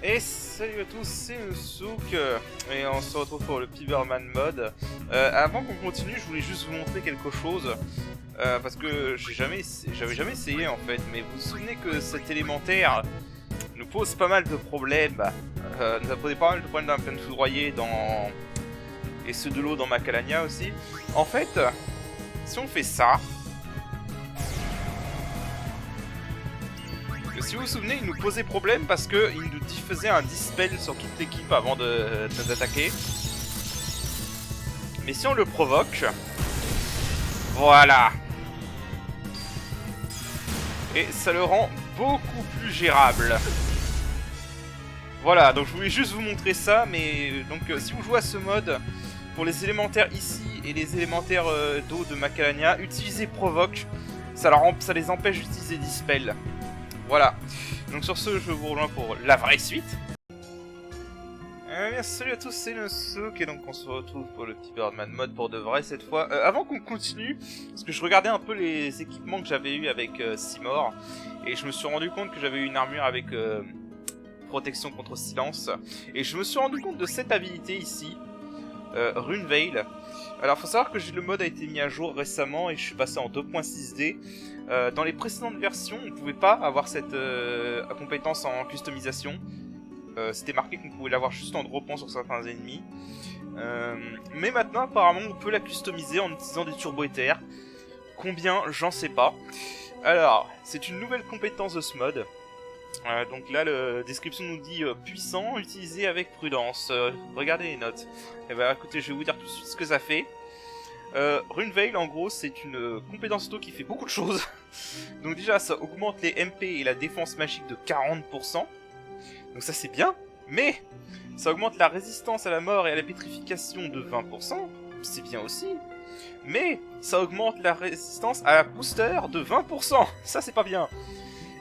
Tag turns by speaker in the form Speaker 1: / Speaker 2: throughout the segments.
Speaker 1: Et salut à tous, c'est Souk et on se retrouve pour le Piberman mode. Avant qu'on continue, je voulais juste vous montrer quelque chose parce que j'avais jamais essayé en fait. Mais vous vous souvenez que cet élémentaire nous pose pas mal de problèmes. Nous a posé pas mal de problèmes dans la plaine foudroyée, et ceux de l'eau dans Macalania aussi. En fait, si on fait ça. Si vous vous souvenez, il nous posait problème parce qu'il nous faisait un dispel sur toute l'équipe avant de nous attaquer. Mais si on le provoque... Voilà. Et ça le rend beaucoup plus gérable. Voilà, donc je voulais juste vous montrer ça, mais... Donc si vous jouez à ce mode, pour les élémentaires ici et les élémentaires d'eau de Macalania, utilisez provoque. Ça les empêche d'utiliser dispel. Voilà, donc sur ce, je vous rejoins pour la vraie suite. Bien, salut à tous, c'est Nosouk, et donc on se retrouve pour le petit Birdman mode pour de vrai cette fois. Avant qu'on continue, parce que je regardais un peu les équipements que j'avais eu avec Simor, et je me suis rendu compte que j'avais eu une armure avec protection contre silence, et je me suis rendu compte de cette habilité ici, Rune Veil. Alors faut savoir que le mode a été mis à jour récemment et je suis passé en 2.6D. Dans les précédentes versions, on ne pouvait pas avoir cette compétence en customisation. C'était marqué qu'on pouvait l'avoir juste en dropant sur certains ennemis. Mais maintenant, apparemment, on peut la customiser en utilisant des turbo-éthers. Combien, j'en sais pas. Alors, c'est une nouvelle compétence de ce mode. Donc là, la description nous dit puissant, utilisé avec prudence. Regardez les notes. Et bah écoutez, je vais vous dire tout de suite ce que ça fait. Rune Veil, en gros, c'est une compétence auto qui fait beaucoup de choses. Donc déjà, ça augmente les MP et la défense magique de 40%. Donc ça, c'est bien. Mais ça augmente la résistance à la mort et à la pétrification de 20%. C'est bien aussi. Mais ça augmente la résistance à la booster de 20%. Ça, c'est pas bien.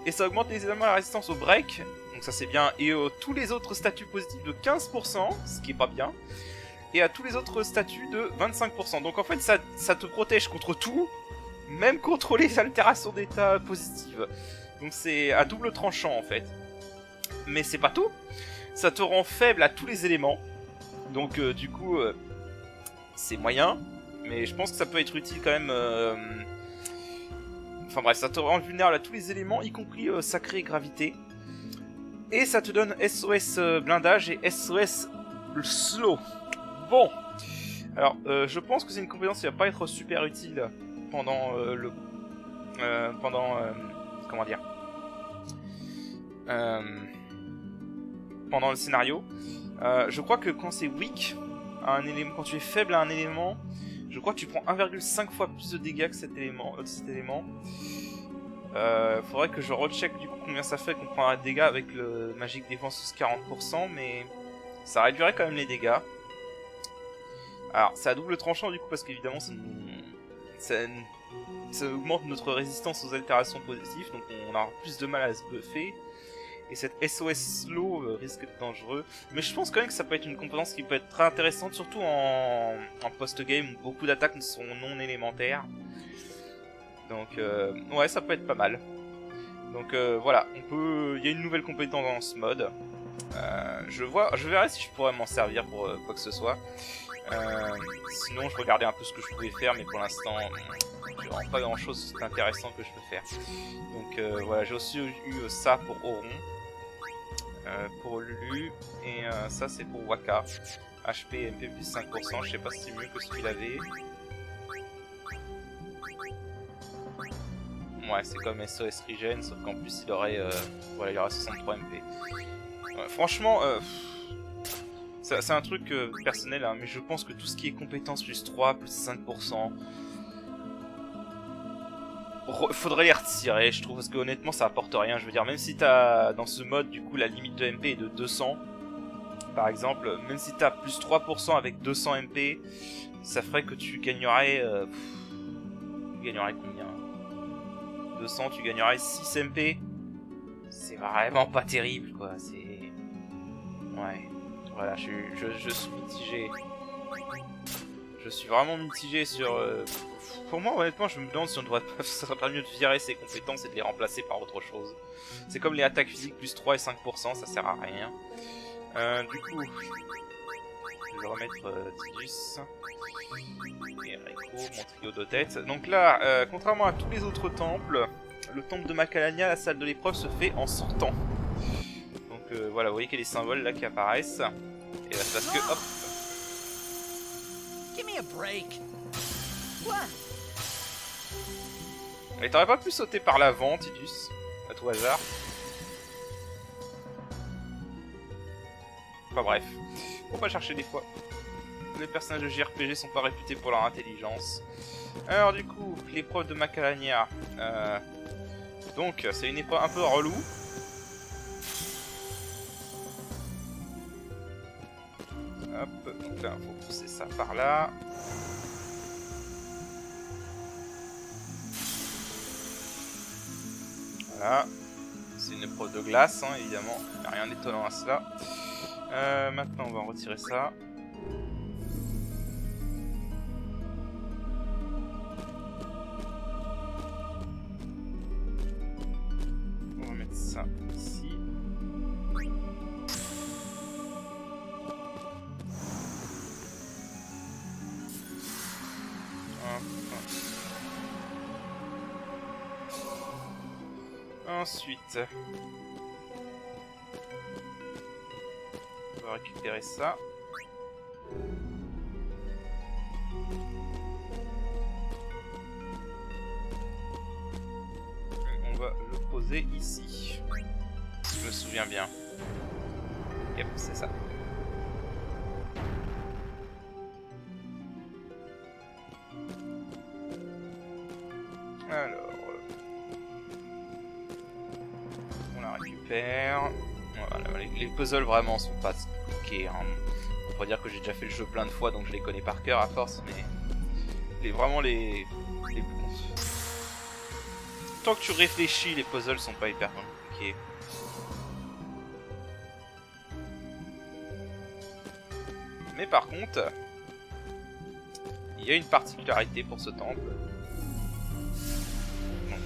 Speaker 1: Et ça augmente les éléments à la résistance au break. Donc ça, c'est bien. Et tous les autres statuts positifs de 15%. Ce qui est pas bien. Et à tous les autres statuts de 25%. Donc en fait, ça te protège contre tout, même contre les altérations d'état positives. Donc c'est à double tranchant en fait. Mais c'est pas tout. Ça te rend faible à tous les éléments. Donc du coup, c'est moyen. Mais je pense que ça peut être utile quand même. Enfin bref, ça te rend vulnérable à tous les éléments, y compris sacré et gravité. Et ça te donne SOS blindage et SOS slow. Bon, alors je pense que c'est une compétence qui va pas être super utile pendant comment dire, pendant le scénario. Je crois que quand c'est weak à un élément, quand tu es faible à un élément, je crois que tu prends 1,5 fois plus de dégâts que cet élément. Faudrait que je recheck du coup combien ça fait qu'on prendra de dégâts avec le magic défense 40%, mais ça réduirait quand même les dégâts. Alors, c'est à double tranchant du coup parce qu'évidemment ça augmente notre résistance aux altérations positives, donc on a plus de mal à se buffer. Et cette SOS slow risque d'être dangereux. Mais je pense quand même que ça peut être une compétence qui peut être très intéressante, surtout en post-game où beaucoup d'attaques sont non élémentaires. Donc ouais, ça peut être pas mal. Donc voilà, il y a une nouvelle compétence dans ce mode. Je verrai si je pourrais m'en servir pour quoi que ce soit. Sinon je regardais un peu ce que je pouvais faire, mais pour l'instant j'ai vraiment pas grand chose d'intéressant que je peux faire. Donc voilà, j'ai aussi eu ça pour Auron, pour Lulu, et ça c'est pour Waka. HP et MP plus 5%, je sais pas si c'est mieux que ce qu'il avait. Ouais, c'est comme SOS Regen, sauf qu'en plus il aurait, voilà, il aurait 63 MP. Franchement, c'est un truc personnel, hein, mais je pense que tout ce qui est compétences plus 3, plus 5%, faudrait les retirer, je trouve, parce que honnêtement ça apporte rien. Je veux dire, même si t'as dans ce mode, du coup, la limite de MP est de 200, par exemple, même si t'as plus 3% avec 200 MP, ça ferait que tu gagnerais... tu gagnerais combien ? 200, tu gagnerais 6 MP. C'est vraiment pas terrible, quoi, c'est... Ouais... Voilà, je suis mitigé. Je suis vraiment mitigé sur... Pour moi, honnêtement, je me demande si on devrait pas... ça serait pas mieux de virer ses compétences et de les remplacer par autre chose. C'est comme les attaques physiques plus 3 et 5%, ça sert à rien. Du coup... Je vais remettre Tidus et Reiko, mon trio de tête. Donc là, contrairement à tous les autres temples, le temple de Macalania, la salle de l'épreuve se fait en sortant. Donc voilà, vous voyez qu'il y a des symboles là qui apparaissent. Et là, c'est parce que... Hop. Mais t'aurais pas pu sauter par l'avant, Tidus, à tout hasard. Enfin bref, faut pas chercher des fois. Les personnages de JRPG sont pas réputés pour leur intelligence. Alors du coup, l'épreuve de Macalania. Donc, c'est une épreuve un peu relou. Hop, donc là, faut pousser ça par là. Voilà. C'est une épreuve de glace, hein, évidemment. Il n'y a rien d'étonnant à cela. Maintenant, on va en retirer ça. On va mettre ça ici. Ensuite, on va récupérer ça. On va le poser ici. Si je me souviens bien. Yep, c'est ça. Alors, on la récupère. Voilà, les puzzles vraiment sont pas compliqués. Hein. On pourrait dire que j'ai déjà fait le jeu plein de fois, donc je les connais par cœur à force, mais vraiment les tant que tu réfléchis, les puzzles sont pas hyper compliqués. Mais par contre, il y a une particularité pour ce temple. Donc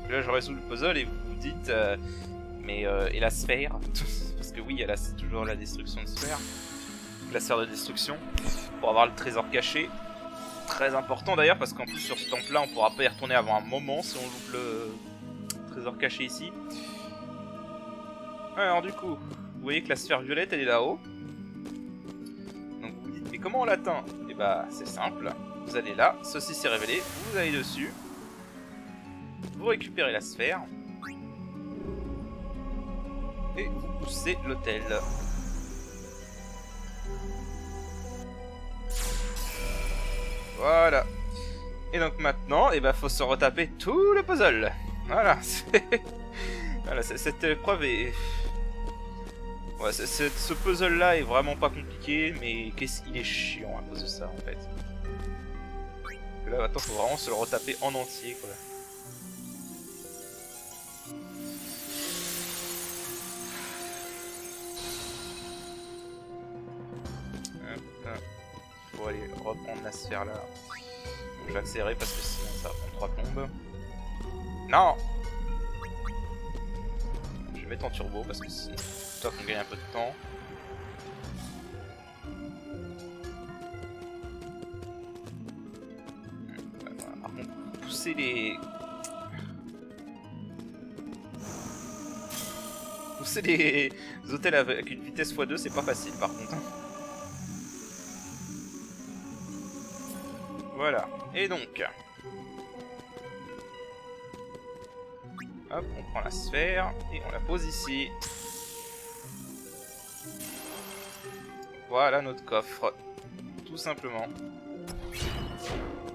Speaker 1: là je résous le puzzle et vous vous dites mais et la sphère parce que oui, il y a toujours la destruction de sphère, la sphère de destruction pour avoir le trésor caché. Très important d'ailleurs parce qu'en plus sur ce temple là on pourra pas y retourner avant un moment si on loupe le trésor caché ici. Alors du coup, vous voyez que la sphère violette elle est là-haut. Donc vous vous dites mais comment on l'atteint? Et bah c'est simple, vous allez là, ceci s'est révélé, vous allez dessus, vous récupérez la sphère et vous poussez l'hôtel. Voilà. Et donc maintenant, il faut se retaper tout le puzzle. Voilà. Voilà, cette épreuve est... Ouais, ce puzzle là est vraiment pas compliqué, mais qu'est-ce qu'il est chiant à cause de ça en fait. Et là maintenant faut vraiment se le retaper en entier quoi. Faut aller reprendre la sphère là. Donc, je vais accélérer parce que sinon ça va prendre 3 plombes. Non! Je vais mettre en turbo parce que sinon toi qu'on gagne un peu de temps. Par contre, pousser les... Pousser les hôtels avec une vitesse x2 c'est pas facile par contre. Voilà, et donc... Hop, on prend la sphère et on la pose ici. Voilà notre coffre, tout simplement.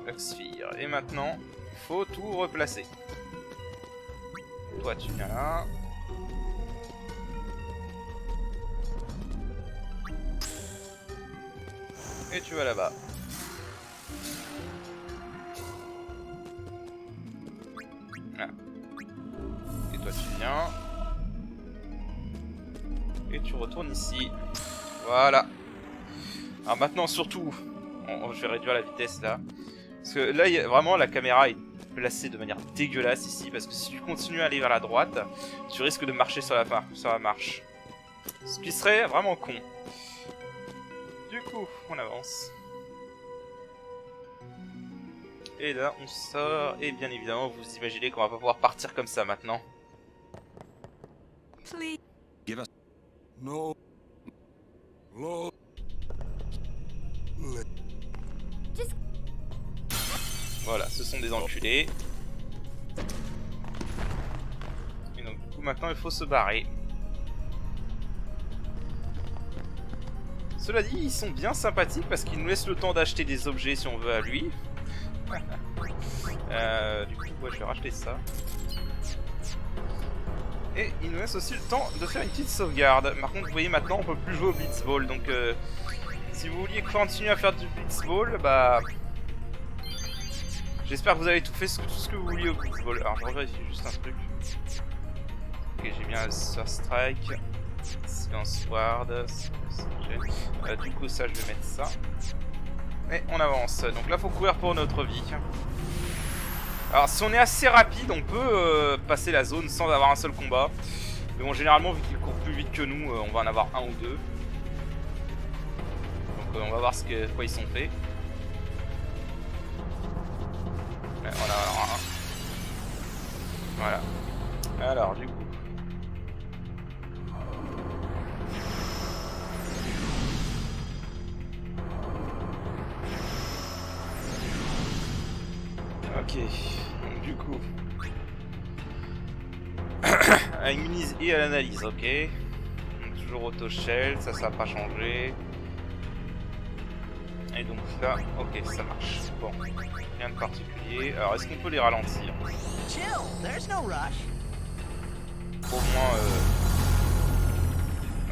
Speaker 1: Oxfire. Et maintenant, il faut tout replacer. Toi, tu viens là. Et tu vas là-bas. Voilà. Et toi, tu viens. Et tu retournes ici. Voilà. Alors maintenant, surtout, Je vais réduire la vitesse là. Parce que là, vraiment, la caméra est placée de manière dégueulasse ici. Parce que si tu continues à aller vers la droite, tu risques de marcher sur la marche. Ce qui serait vraiment con. Du coup, on avance. Et là, on sort. Et bien évidemment, vous imaginez qu'on va pas pouvoir partir comme ça maintenant.
Speaker 2: Please.
Speaker 3: Give us. No. Lo.
Speaker 2: Just
Speaker 1: Voilà, ce sont des enculés. Et donc, du coup, maintenant, il faut se barrer. Cela dit, ils sont bien sympathiques parce qu'ils nous laissent le temps d'acheter des objets si on veut à lui. Du coup, ouais, je vais racheter ça. Et il nous laisse aussi le temps de faire une petite sauvegarde. Par contre, vous voyez, maintenant, on peut plus jouer au Blitzball. Donc, si vous vouliez continuer à faire du Blitzball, bah... J'espère que vous avez tout fait tout ce que vous vouliez au Blitzball. Alors, je revérifie juste un truc. Ok, j'ai bien le Sur Strike. Silence Ward. Du coup, ça, je vais mettre ça. Et on avance. Donc là, faut courir pour notre vie. Alors, si on est assez rapide, on peut passer la zone sans avoir un seul combat. Mais bon, généralement, vu qu'ils courent plus vite que nous, on va en avoir un ou deux. Donc, on va voir quoi ils sont faits. Ouais, on a alors un. Voilà. Alors, du coup. Ok, donc du coup, à immunise et à l'analyse, ok. Donc, toujours auto-shell, ça n'a pas changé. Et donc là, ok, ça marche. Bon, rien de particulier. Alors, est-ce qu'on peut les ralentir?
Speaker 4: Chill, there's no rush.
Speaker 1: Au moins,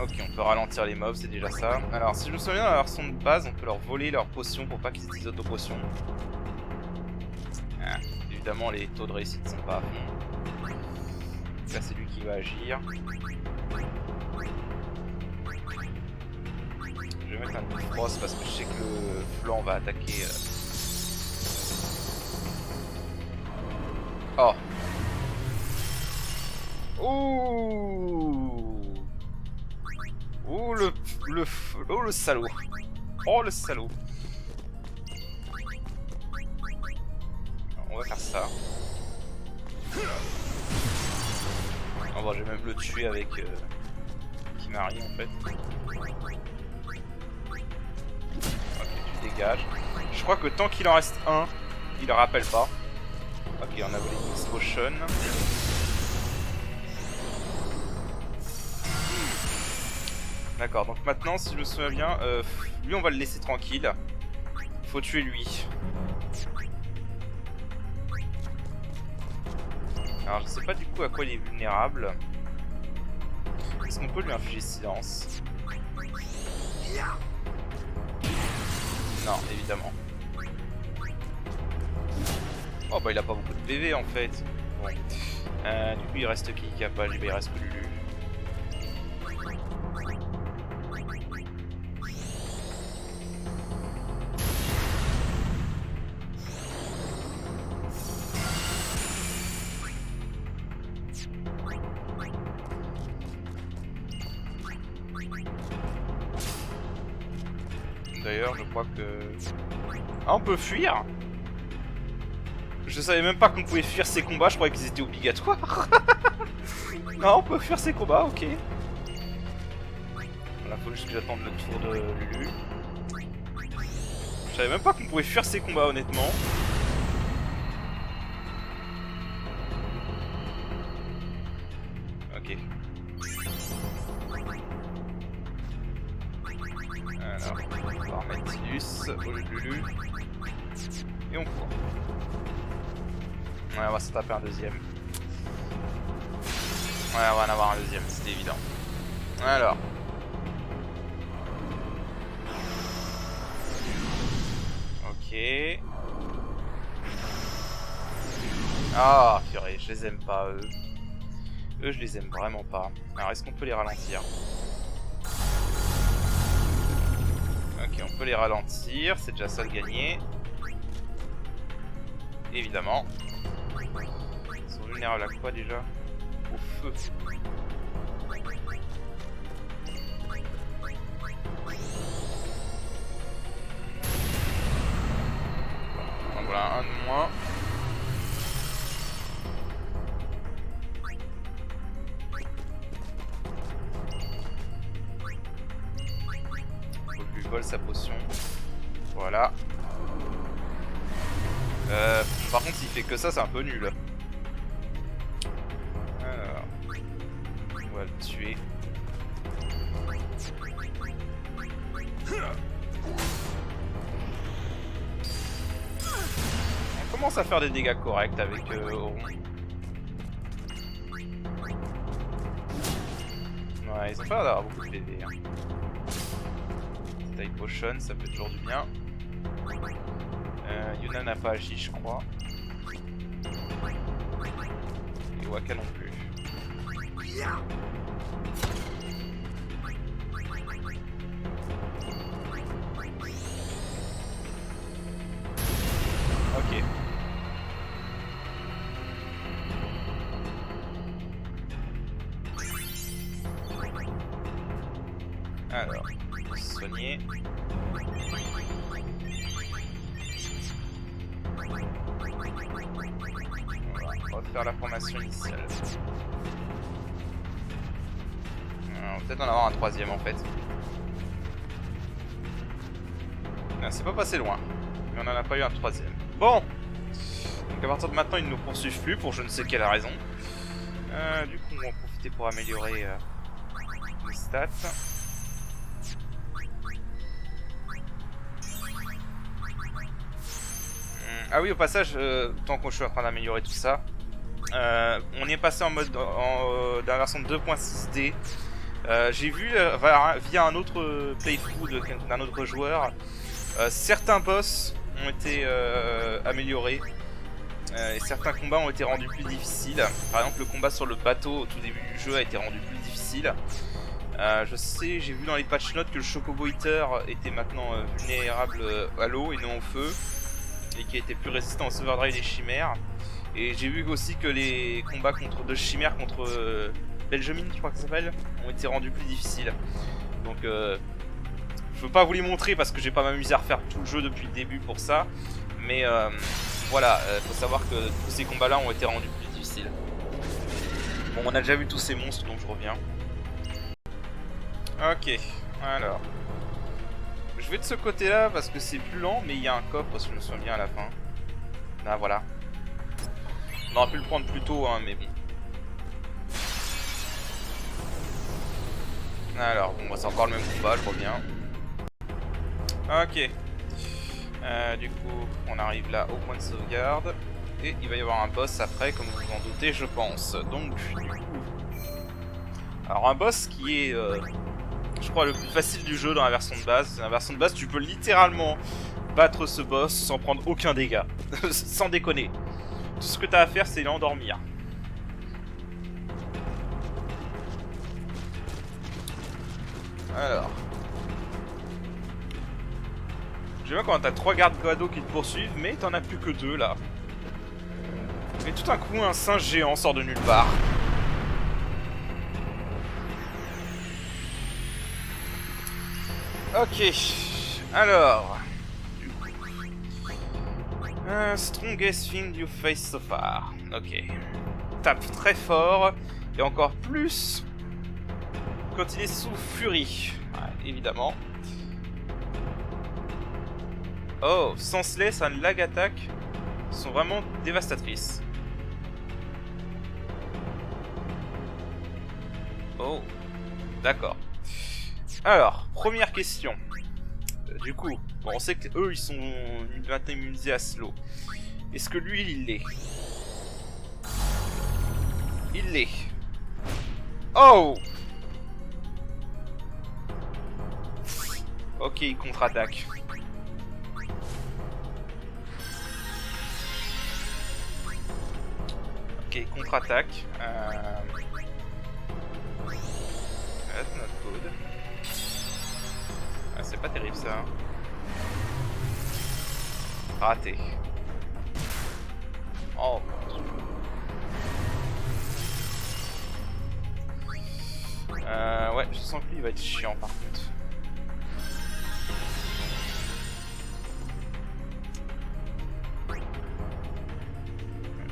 Speaker 1: ok, on peut ralentir les mobs, c'est déjà ça. Alors, si je me souviens, dans la version de base, on peut leur voler leurs potions pour pas qu'ils utilisent auto-potions. Ah, évidemment, les taux de réussite sont pas à fond. Là, c'est lui qui va agir. Je vais mettre un coup de frost parce que je sais que le flanc va attaquer. Oh! Ouh! Ouh, le salaud! Oh, le salaud! On va faire ça. Oh, bon, je vais même le tuer avec Kimari en fait. Ok, tu dégages. Je crois que tant qu'il en reste un, il le rappelle pas. Ok, on a volé une X-Potion. D'accord, donc maintenant, si je me souviens bien, lui on va le laisser tranquille. Faut tuer lui. Alors je sais pas du coup à quoi il est vulnérable. Est-ce qu'on peut lui infliger silence? Non, évidemment. Oh bah il a pas beaucoup de PV en fait. Bon. Du coup il reste qui capable? Il reste que Lulu. D'ailleurs, je crois que... Ah, on peut fuir? Je savais même pas qu'on pouvait fuir ces combats, je croyais qu'ils étaient obligatoires. Non, on peut fuir ces combats, ok. Là, faut juste que j'attende le tour de Lulu. Je savais même pas qu'on pouvait fuir ces combats, honnêtement. Ok. Alors, on va remettre Tidus au lieu de Lulu. Et on court. Ouais, on va se taper un deuxième. Ouais, on va en avoir un deuxième, c'était évident. Alors. Ok. Ah, purée, je les aime pas, eux. Eux, je les aime vraiment pas. Alors, est-ce qu'on peut les ralentir? Ok, on peut les ralentir, c'est déjà ça de gagner. Évidemment. Ils sont vulnérables à quoi déjà? Au feu. Donc voilà, un de moins. Faut que lui vole sa potion. Voilà. Par contre, s'il fait que ça, c'est un peu nul. Alors, on va le tuer. On commence à faire des dégâts corrects avec Auron. Ouais, ils ont pas l'air d'avoir beaucoup de PV. Hein. Taille potion, ça fait toujours du bien. Yuna n'a pas agi, je crois. Et Waka non plus. Ok. Alors, soigner. On va faire la formation initiale. On va peut-être en avoir un troisième en fait. C'est pas passé loin. Mais on en a pas eu un troisième. Bon. Donc à partir de maintenant, ils ne nous poursuivent plus pour je ne sais quelle raison. Du coup, on va en profiter pour améliorer les stats. Ah oui, au passage, tant que je suis en train d'améliorer tout ça, on est passé en mode dans la version 2.6D. J'ai vu via un autre playthrough d'un autre joueur, certains boss ont été améliorés et certains combats ont été rendus plus difficiles. Par exemple, le combat sur le bateau au tout début du jeu a été rendu plus difficile. Je sais, j'ai vu dans les patch notes que le Chocobo Eater était maintenant vulnérable à l'eau et non au feu, et qui a été plus résistant au Severdrive des chimères. Et j'ai vu aussi que les combats de chimères contre Belgemine, je crois que ça s'appelle, ont été rendus plus difficiles. Donc je veux pas vous les montrer parce que j'ai pas m'amusé à refaire tout le jeu depuis le début pour ça. Mais voilà, faut savoir que tous ces combats là ont été rendus plus difficiles. Bon, on a déjà vu tous ces monstres donc je reviens. Ok, alors je vais de ce côté là parce que c'est plus lent, mais il y a un coffre si je me souviens bien à la fin. Là voilà. On aurait pu le prendre plus tôt, hein, mais bon. Alors, bon, c'est encore le même combat, je reviens. Ok. Du coup, on arrive là au point de sauvegarde. Et il va y avoir un boss après, comme vous vous en doutez, je pense. Donc, du coup... Alors, un boss qui est, je crois, le plus facile du jeu dans la version de base. Dans la version de base, tu peux littéralement battre ce boss sans prendre aucun dégât. Sans déconner. Tout ce que tu as à faire, c'est l'endormir. Alors. J'aime bien quand t'as 3 gardes-cadeaux qui te poursuivent, mais t'en as plus que 2 là. Et tout d'un coup, un singe géant sort de nulle part. Ok. Alors. Du coup. Strongest thing you face so far. Ok. Tape très fort. Et encore plus quand il est sous furie. Ouais, évidemment. Oh, Senseless and Lag Attack sont vraiment dévastatrices. Oh, d'accord. Alors, première question. Du coup, bon, on sait que eux ils sont maintenant immunisés à slow. Est-ce que lui il l'est? Il l'est. Oh! Ok, il contre-attaque. Ok, contre-attaque. That's not good. Ah, c'est pas terrible ça. Hein. Raté. Oh mon Dieu. Ouais, je sens que lui il va être chiant par contre.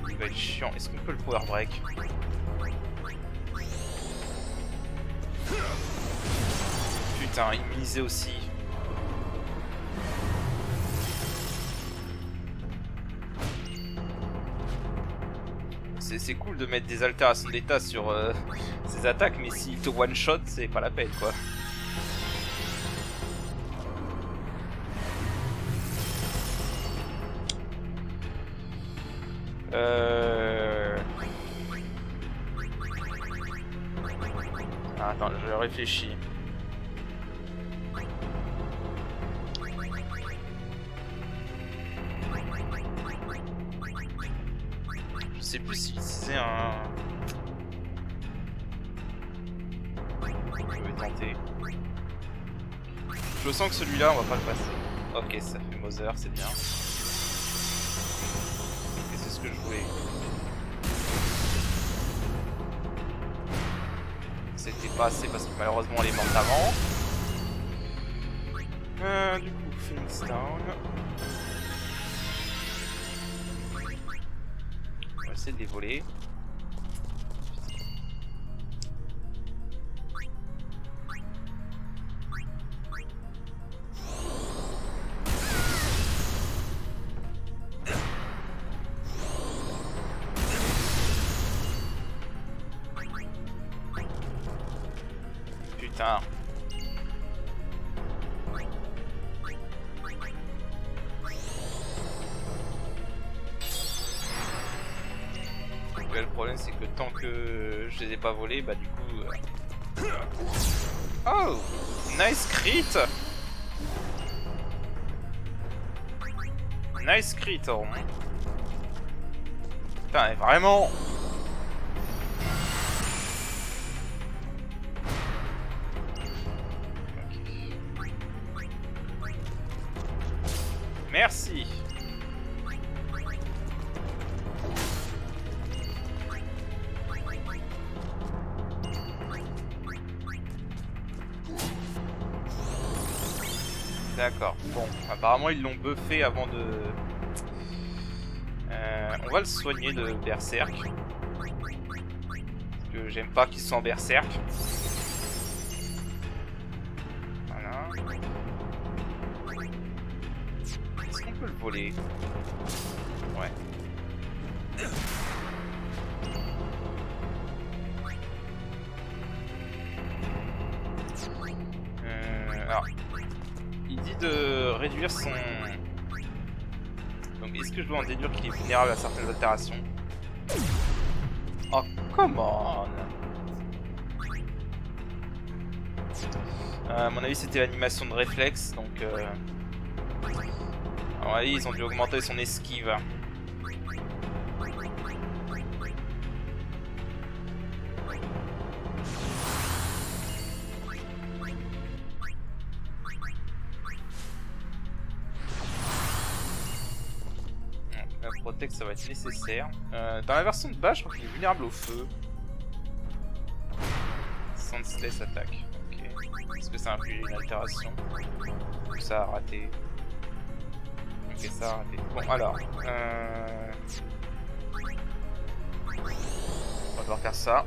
Speaker 1: Il va être chiant. Est-ce qu'on peut le power break? Putain, immunisé aussi. C'est cool de mettre des altérations d'état sur ses attaques, mais s'il te one shot, c'est pas la peine quoi. Attends, je réfléchis. Je sais plus s'il utilisait un... Je vais tenter. Je sens que celui-là, on va pas le passer. Ok, ça fait Mother, c'est bien. Et c'est ce que je voulais. C'était pas assez parce que malheureusement elle est morte avant. Du coup, Phoenix Down. On va essayer de les voler. Putain. Le problème c'est que tant que je les ai pas volés, bah du coup... Oh, nice crit. Nice crit, oh. Putain, vraiment. Merci. D'accord. Bon, apparemment ils l'ont buffé avant de... on va le soigner de berserk. Parce que j'aime pas qu'il soit en berserk. Voilà. Est-ce qu'on peut le voler? Ouais. Alors, il dit de réduire son... Donc est-ce que je dois en déduire qu'il est vulnérable à certaines altérations? Oh, come on! À mon avis c'était l'animation de réflexe, donc... À mon avis ils ont dû augmenter son esquive. La protect ça va être nécessaire. Dans la version de base je crois qu'il est vulnérable au feu. Senseless attaque. Ok. Est-ce que ça inflige une altération? Ou ça a raté? Ok, ça a raté. Bon alors. On va devoir faire ça.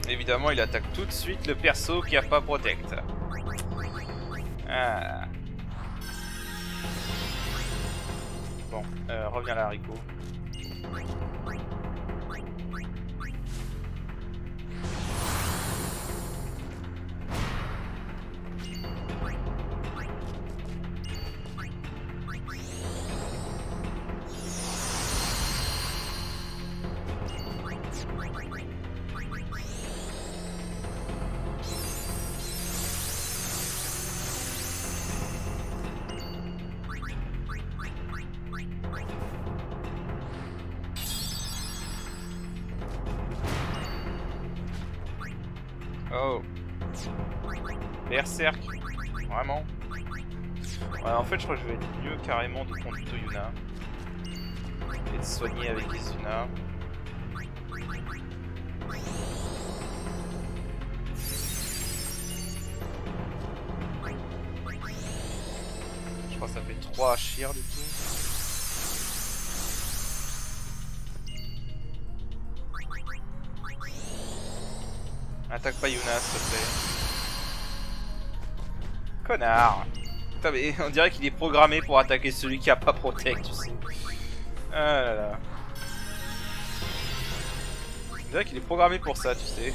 Speaker 1: Évidemment, il attaque tout de suite le perso qui a pas protect. Ah. Bon, reviens là, Rico. Oh. Berserk. Vraiment. Ouais, en fait, je crois que je vais être mieux carrément de prendre plutôt Yuna. Et de soigner avec Izuna. Je crois que ça fait 3 à Shir du coup. Attaque pas Yuna, s'il te plaît. Connard! Putain, mais on dirait qu'il est programmé pour attaquer celui qui a pas protect, tu sais. Ah là là. On dirait qu'il est programmé pour ça, tu sais.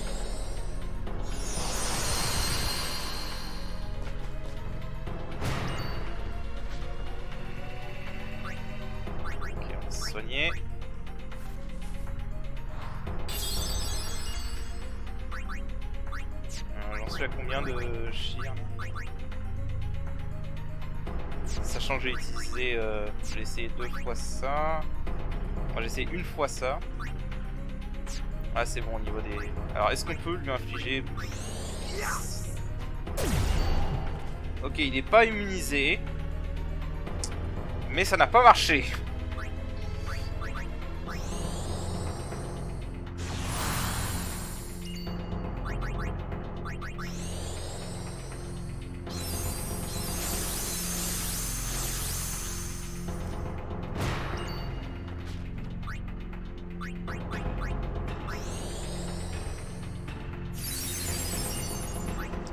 Speaker 1: Ok, on va se soigner. J'en suis à combien de Shir? Sachant que j'ai utilisé, j'ai essayé 2 fois ça. Moi j'ai essayé 1 fois ça. Ah c'est bon au niveau des... Alors est-ce qu'on peut lui infliger... Ok, il n'est pas immunisé. Mais ça n'a pas marché.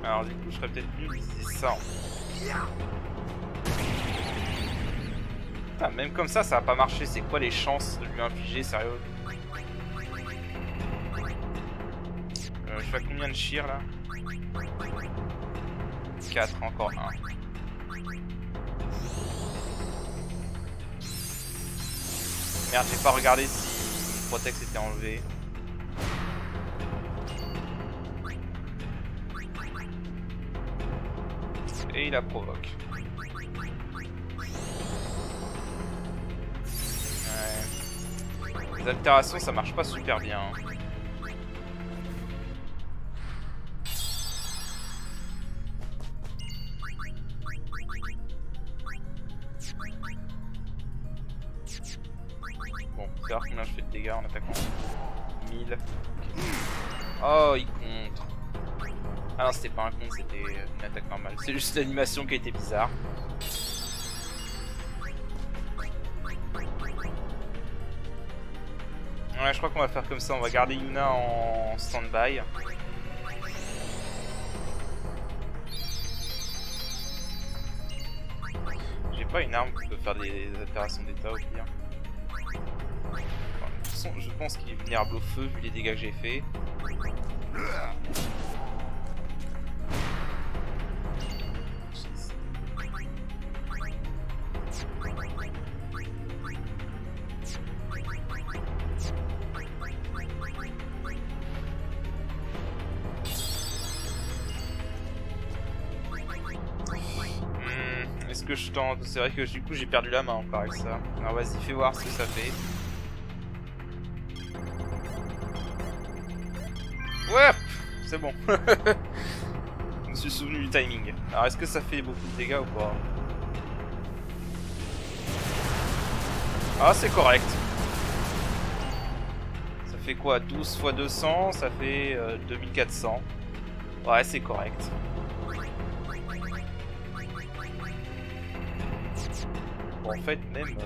Speaker 1: Alors du coup je serais peut-être mieux d'utiliser ça. Putain, même comme ça va pas marcher. C'est quoi les chances de lui infliger, sérieux? Je fais combien de Shir là? 4, encore 1. Merde, j'ai pas regardé si le Protect était enlevé. Et il la provoque. Ouais. Les altérations ça marche pas super bien. Bon, on va voir combien je fais de dégâts en attaquant. 1000. Oh, il compte. Ah non, c'était pas un compte, c'était une attaque normale. C'est juste l'animation qui a été bizarre. Ouais, je crois qu'on va faire comme ça. On va garder Yuna en stand-by. J'ai pas une arme qui peut faire des altérations d'état au pire. Bon, de toute façon, je pense qu'il est vulnérable au feu vu les dégâts que j'ai fait. Est-ce que je tente? C'est vrai que du coup j'ai perdu la main encore avec ça. Alors vas-y, fais voir ce que ça fait. Ouais, c'est bon. Je me suis souvenu du timing. Alors est-ce que ça fait beaucoup de dégâts ou pas? Ah, c'est correct. Ça fait quoi? 12 x 200, ça fait 2400. Ouais, c'est correct. Bon, en fait, même...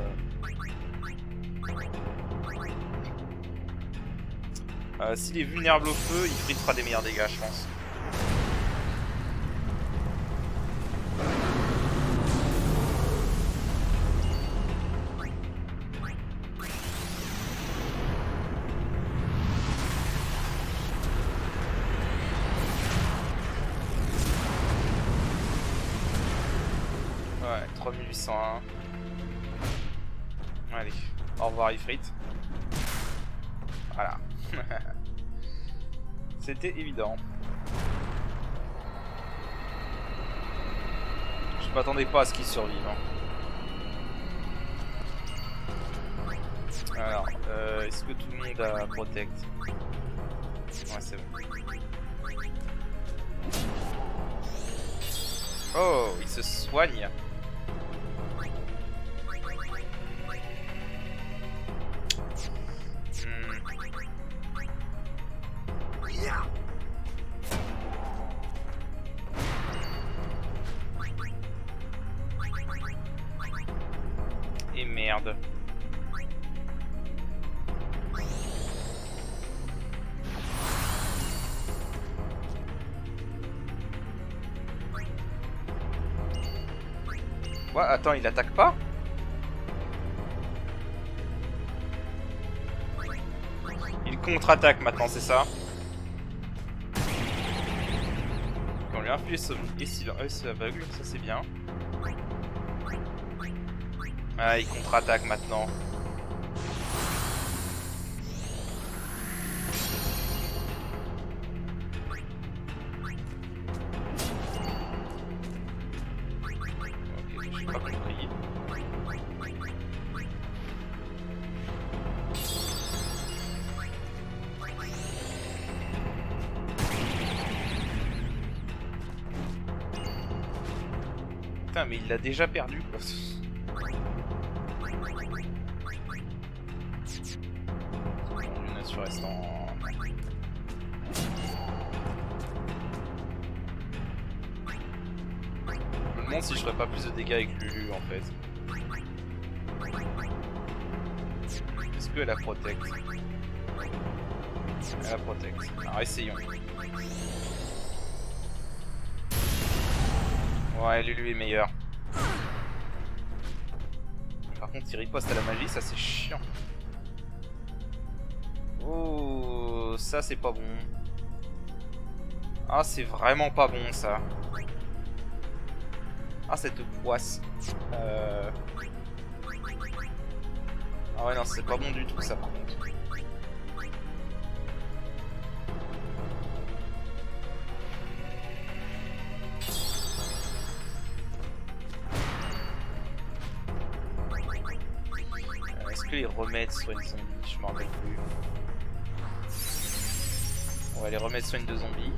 Speaker 1: s'il est vulnérable au feu, il fera des meilleurs dégâts, je pense. Ouais, 3801. Allez, au revoir Ifrit. Voilà. C'était évident. Je m'attendais pas à ce qu'il survive. Hein. Alors, est-ce que tout le monde a Protect? Ouais, c'est bon. Oh, il se soigne. Et merde. Quoi? Attends, il attaque pas? Il contre-attaque maintenant, c'est ça? On lui inflige son... Et s'il aveugle, ça c'est bien. Ah, il contre-attaque maintenant. Ok, j'ai pas compris. Putain, mais il l'a déjà perdu quoi. Reste en... Je me demande si je ferais pas plus de dégâts avec Lulu en fait. Est-ce qu'elle la protecte? Elle la protecte. Alors essayons. Ouais, Lulu est meilleur. Par contre, il riposte à la magie, ça c'est chiant. Oh, ça c'est pas bon. Ah, c'est vraiment pas bon ça. Ah, cette poisse. Ah ouais, non, c'est pas bon du tout ça par contre. Est-ce que les remèdes soignent zombies? Je m'en rappelle plus. On va les remèdes soignent de zombies.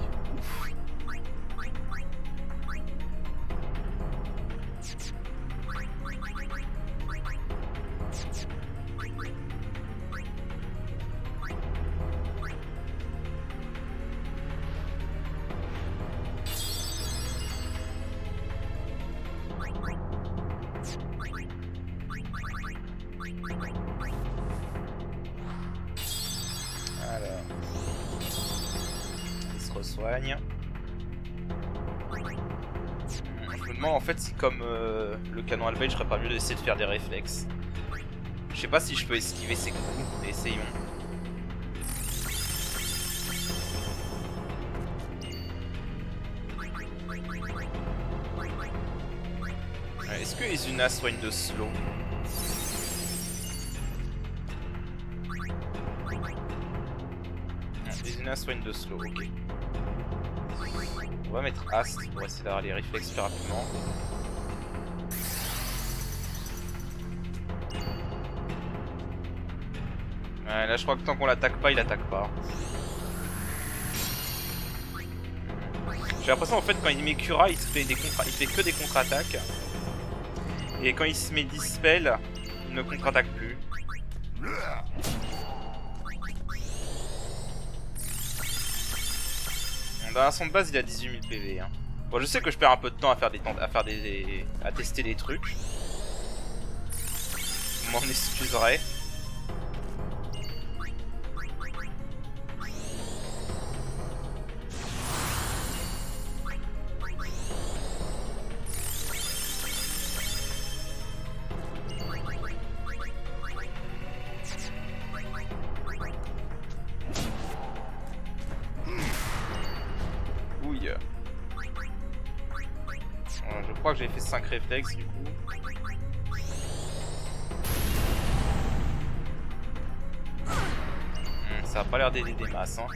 Speaker 1: Soigne. Je me demande en fait si comme le canon Albaïd, je ferais pas mieux d'essayer de faire des réflexes. Je sais pas si je peux esquiver ces coups. Essayons. Est-ce que Izuna soigne de slow? Izuna soigne de slow, ok. On va mettre Ast pour essayer d'avoir les réflexes plus rapidement. Ouais, là je crois que tant qu'on l'attaque pas, il attaque pas. J'ai l'impression en fait quand il met Cura, il fait que des contre-attaques. Et quand il se met Dispel, il ne contre-attaque plus. Dans son de base, il a 18 000 PV. Hein. Bon, je sais que je perds un peu de temps à faire à tester des trucs. Vous m'en excuserez. Je crois que j'ai fait 5 réflexes du coup. Ça a pas l'air d'aider des masses. Hein.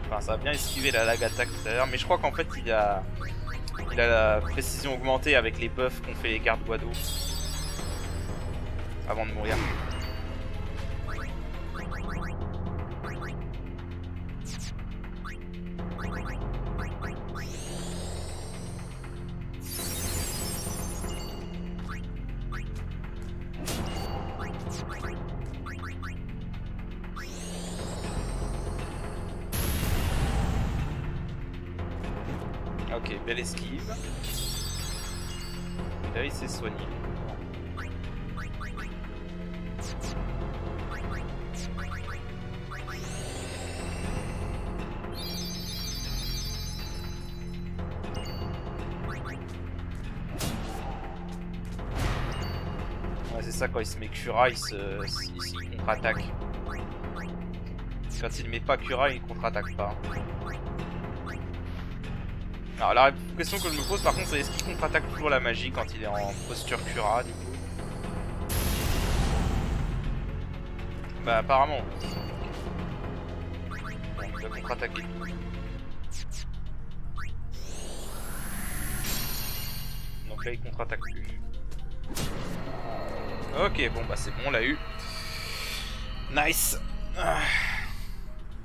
Speaker 1: Enfin, ça a bien esquivé la lag attaque tout à l'heure, mais je crois qu'en fait il a la précision augmentée avec les buffs qu'ont fait les gardes Guado avant de mourir. Ok, belle esquive. Et là il s'est soigné. Ouais, c'est ça, quand il se met Cura, il contre-attaque. Quand il met pas Cura, il contre-attaque pas. Alors la question que je me pose par contre, c'est est-ce qu'il contre-attaque toujours la magie quand il est en posture Cura du coup? Bah apparemment. Bon, il va contre-attaquer. Donc là il contre-attaque plus. Ok, bon bah c'est bon, on l'a eu. Nice.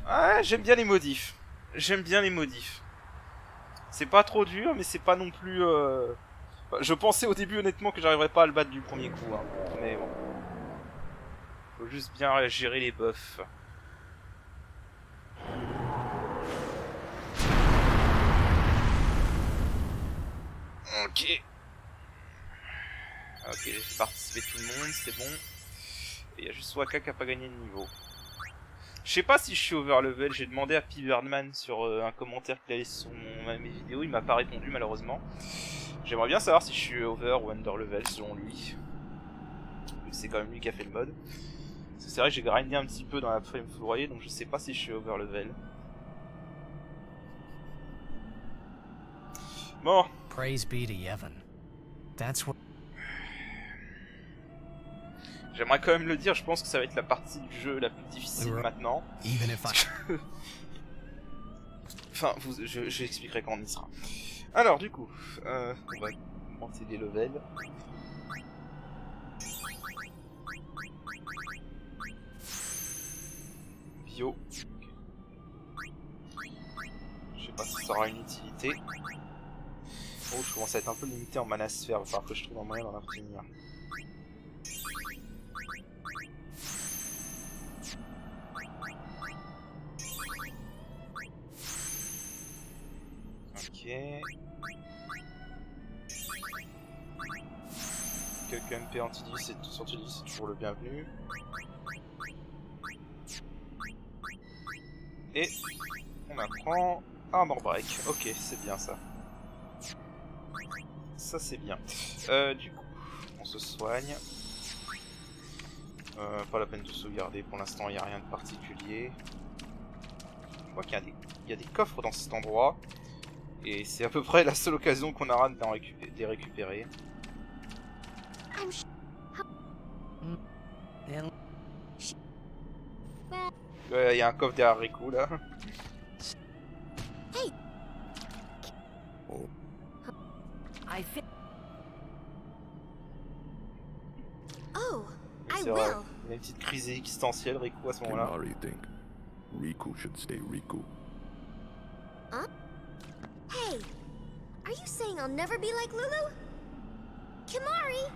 Speaker 1: Ah, j'aime bien les modifs. J'aime bien les modifs. C'est pas trop dur, mais c'est pas non plus... Je pensais au début honnêtement que j'arriverais pas à le battre du premier coup. Hein. Mais bon. Faut juste bien gérer les buffs. Ok. Ok, j'ai fait participer tout le monde, c'est bon. Et il y a juste Waka qui a pas gagné de niveau. Je sais pas si je suis over level, j'ai demandé à P. Birdman sur un commentaire qu'il a laissé sur mes vidéos, il m'a pas répondu malheureusement. J'aimerais bien savoir si je suis over ou under level selon lui. C'est quand même lui qui a fait le mode. Parce que c'est vrai que j'ai grindé un petit peu dans la frame fourrier, donc je sais pas si je suis over level. Bon.
Speaker 5: Praise be to Yevon. That's what...
Speaker 1: J'aimerais quand même le dire, je pense que ça va être la partie du jeu la plus difficile maintenant.
Speaker 5: Even if I...
Speaker 1: Enfin, j'expliquerai quand on y sera. Alors, du coup, on va monter des levels. Bio. Je sais pas si ça aura une utilité. Oh, je commence à être un peu limité en mana sphère, il va falloir que je trouve un moyen d'en obtenir. Ok. Quelques MP anti-10 et tout anti-10, c'est toujours le bienvenu. Et on apprend Armor Break. Ok, c'est bien ça. Ça c'est bien. Du coup, on se soigne. Pas la peine de sauvegarder pour l'instant, il n'y a rien de particulier. Je vois qu'il y a des coffres dans cet endroit. Et c'est à peu près la seule occasion qu'on aura de les récupérer. Il y a un coffre derrière Riku là.
Speaker 2: Hey.
Speaker 3: Oh.
Speaker 2: I fit. Oh, I
Speaker 1: C'est vrai,
Speaker 2: will.
Speaker 1: il y a une petite crise existentielle Riku à ce moment-là.
Speaker 3: Kimari think Riku should stay Riku.
Speaker 2: Huh? Hey, are you saying I'll never be like Lulu? Kimari!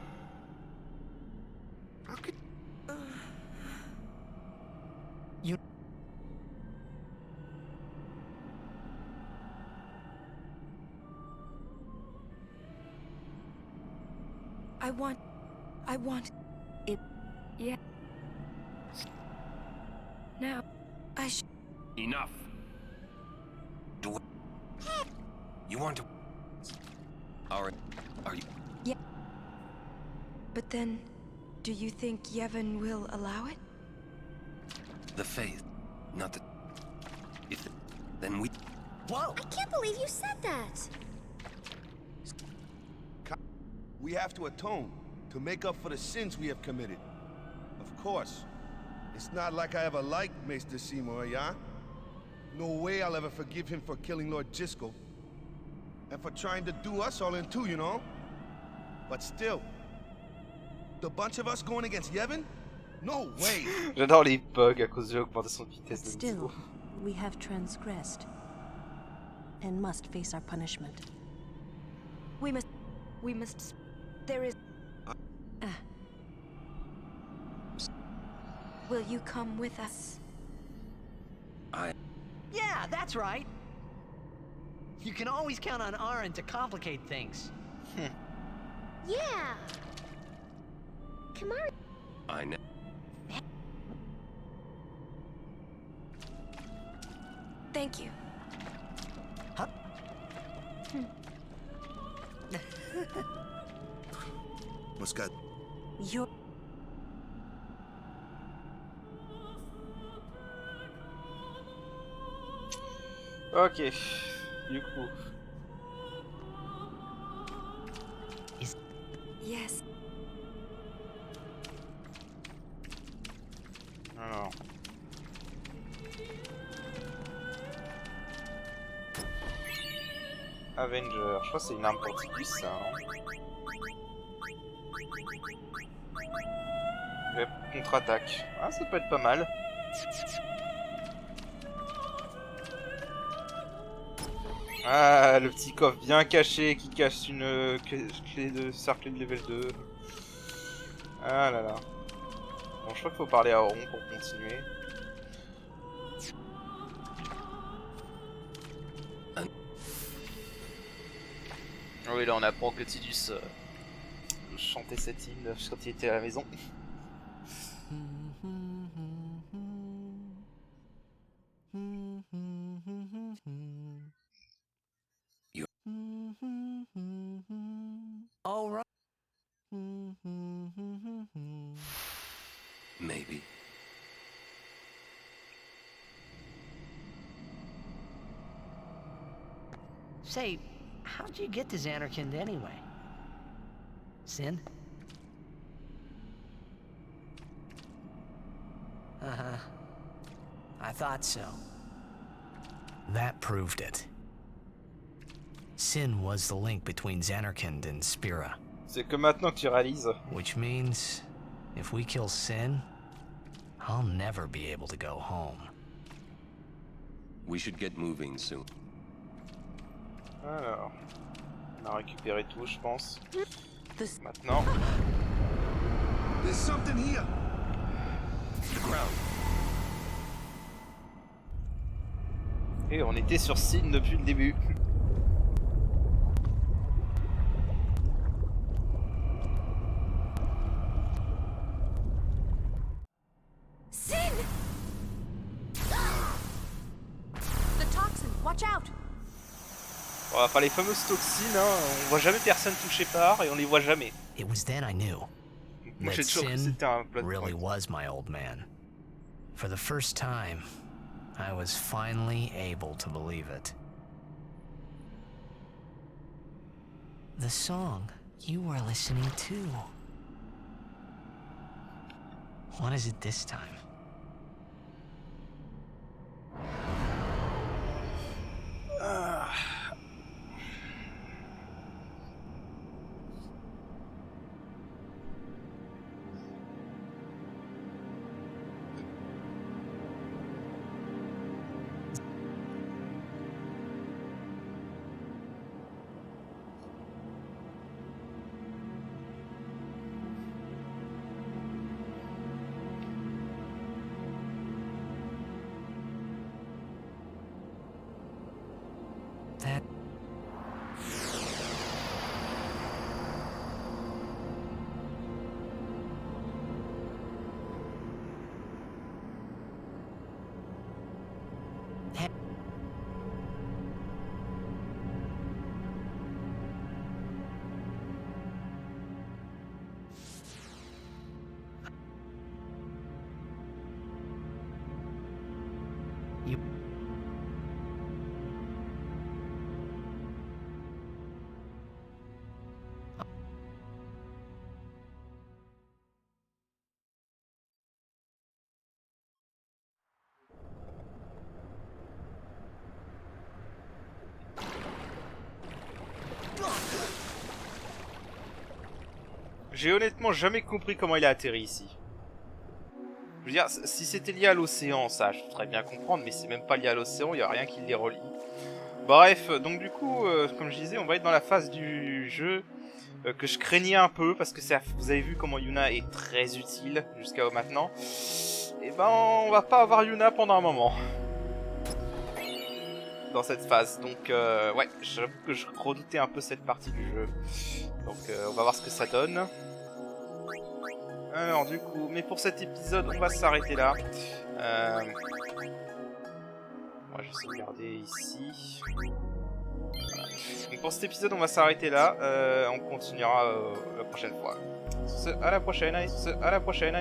Speaker 3: How could
Speaker 5: You...
Speaker 6: I want it. Yeah. Now,
Speaker 7: Enough. Do it. You want to? Are you?
Speaker 6: Yeah. But then, do you think Yevon will allow it?
Speaker 7: The faith, not the. If then we.
Speaker 4: Whoa!
Speaker 2: I can't believe you said that!
Speaker 8: We have to atone, to make up for the sins we have committed. Of course. It's not like I ever liked Maester Seymour, yeah? No way I'll ever forgive him for killing Lord Jiskel. And for trying to do us all in two, you know? But still, the bunch of us going against Yevon? No way!
Speaker 1: J'adore les bugs à cause de l'augmentation de vitesse de
Speaker 9: Still,
Speaker 1: niveau.
Speaker 9: we have transgressed and must face our punishment.
Speaker 6: We must. There is. Will you come with us?
Speaker 4: Yeah, that's right. You can always count on Aaron to complicate things.
Speaker 2: Yeah. Kimahri.
Speaker 7: I know.
Speaker 6: Thank you.
Speaker 3: Muscat.
Speaker 9: You're.
Speaker 1: Ok, du coup.
Speaker 6: Yes.
Speaker 1: Alors. Avenger, je crois que c'est une arme pour Tidus ça. Hein. Contre-attaque. Ah, ça peut être pas mal. Ah, le petit coffre bien caché qui cache une clé de cercle de level 2. Ah là là. Bon, je crois qu'il faut parler à Auron pour continuer. Oui, là on apprend que Tidus chantait cette hymne quand il était à la maison.
Speaker 4: All right.
Speaker 7: Maybe.
Speaker 4: Say, how'd you get to Xanarkand anyway? Sin? Uh-huh. I thought so.
Speaker 5: That proved it. Sin was the link between Xanarkand and Spira.
Speaker 1: C'est que maintenant que tu réalises.
Speaker 5: Which means, if we kill Sin, I'll never be able to go home.
Speaker 7: We should get moving soon.
Speaker 1: Alors, on a récupéré tout, je pense. Maintenant.
Speaker 8: There's something here.
Speaker 7: The ground.
Speaker 1: Et on était sur Sin depuis le début.
Speaker 2: Sin! The toxin, watch out!
Speaker 1: Bon, enfin, les fameuses toxines, hein, on voit jamais personne touché par et on les voit jamais.
Speaker 5: It was then I knew
Speaker 1: Moi
Speaker 5: that
Speaker 1: j'ai toujours cru que
Speaker 5: Sin
Speaker 1: c'était un plot
Speaker 5: really
Speaker 1: point.
Speaker 5: was my old man. For the first time, I was finally able to believe it. The song you were listening to. What is it this time? That you
Speaker 1: J'ai honnêtement jamais compris comment il a atterri ici. Je veux dire, si c'était lié à l'océan, ça je pourrais bien comprendre, mais c'est même pas lié à l'océan, il n'y a rien qui les relie. Bref, donc du coup, comme je disais, on va être dans la phase du jeu que je craignais un peu, parce que vous avez vu comment Yuna est très utile jusqu'à maintenant. Et ben, on va pas avoir Yuna pendant un moment. dans cette phase. Donc ouais, j'avoue que je redoutais un peu cette partie du jeu. Donc on va voir ce que ça donne. Alors du coup, mais pour cet épisode, on va s'arrêter là. Moi, je vais sauvegarder ici. Voilà. Donc pour cet épisode, on va s'arrêter là. On continuera la prochaine fois. À la prochaine.